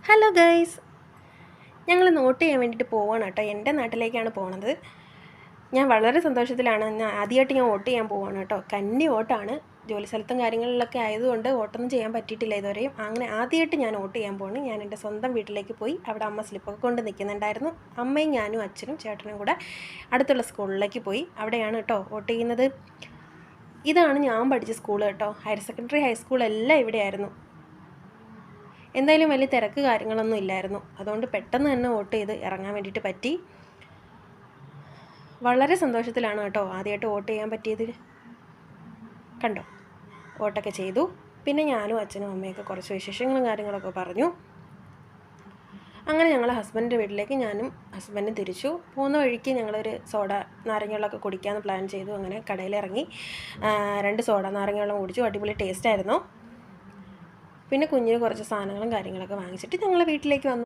Hello guys, ഞങ്ങൾ not ചെയ്യാൻ വേണ്ടിയിട്ട് പോവാണ് കേട്ടോ. എൻ്റെ നാട്ടിലേക്കാണ് പോണത്. ഞാൻ വളരെ സന്തോഷത്തിലാണ്. ആദ്യമായിട്ട് ഞാൻ വോട്ട് ചെയ്യാൻ പോവാണ് കേട്ടോ. കന്നി വോട്ടാണ്. ജോലി സ്ഥലത്തും കാര്യങ്ങളിലൊക്കെ ആയതുകൊണ്ട് വോട്ടൊന്നും ചെയ്യാൻ പറ്റിയിട്ടില്ല ഇതുവരെയും. അങ്ങനെ ആദ്യമായിട്ട് ഞാൻ വോട്ട് ചെയ്യാൻ പോവാണ്. ഞാൻ എൻ്റെ സ്വന്തം വീട്ടിലേക്ക് പോയി. അവിടെ അമ്മ സ്ലിപ്പൊക്കെ കൊണ്ട് നിൽക്കുന്നുണ്ടായിരുന്നു. അമ്മയും ഞാനും അച്ഛനും ചേട്ടനും കൂടെ അടുത്തുള്ള സ്കൂളിലേക്ക് പോയി. അവിടെയാണ് കേട്ടോ വോട്ട് ചെയ്യുന്നത്. ഇതാണ് ഞാൻ പഠിച്ച സ്കൂൾ കേട്ടോ. ഹയർ സെക്കൻഡറി ഹൈസ്കൂൾ എല്ലാം ഇവിടെയായിരുന്നു. എന്തായാലും വലിയ തിരക്ക് കാര്യങ്ങളൊന്നും ഇല്ലായിരുന്നു. അതുകൊണ്ട് പെട്ടെന്ന് തന്നെ വോട്ട് ചെയ്ത് ഇറങ്ങാൻ വേണ്ടിയിട്ട് പറ്റി. വളരെ സന്തോഷത്തിലാണ് കേട്ടോ ആദ്യമായിട്ട് വോട്ട് ചെയ്യാൻ പറ്റിയത്. കണ്ടോ, വോട്ടൊക്കെ ചെയ്തു. പിന്നെ ഞാനും അച്ഛനും അമ്മയൊക്കെ കുറച്ച് വിശേഷങ്ങളും കാര്യങ്ങളൊക്കെ പറഞ്ഞു. അങ്ങനെ ഞങ്ങൾ ഹസ്ബൻഡിൻ്റെ വീട്ടിലേക്ക് ഞാനും ഹസ്ബൻഡും തിരിച്ചു. പോകുന്ന വഴിക്ക് ഞങ്ങളൊരു സോഡ നാരങ്ങ കുടിക്കാമെന്ന് പ്ലാൻ ചെയ്തു. അങ്ങനെ കടയിലിറങ്ങി 2 സോഡ നാരങ്ങ കുടിച്ചു. അടിപൊളി ടേസ്റ്റായിരുന്നു. പിന്നെ കുഞ്ഞിന് കുറച്ച് സാധനങ്ങളും കാര്യങ്ങളൊക്കെ വാങ്ങിച്ചിട്ട് ഞങ്ങൾ വീട്ടിലേക്ക് വന്നു.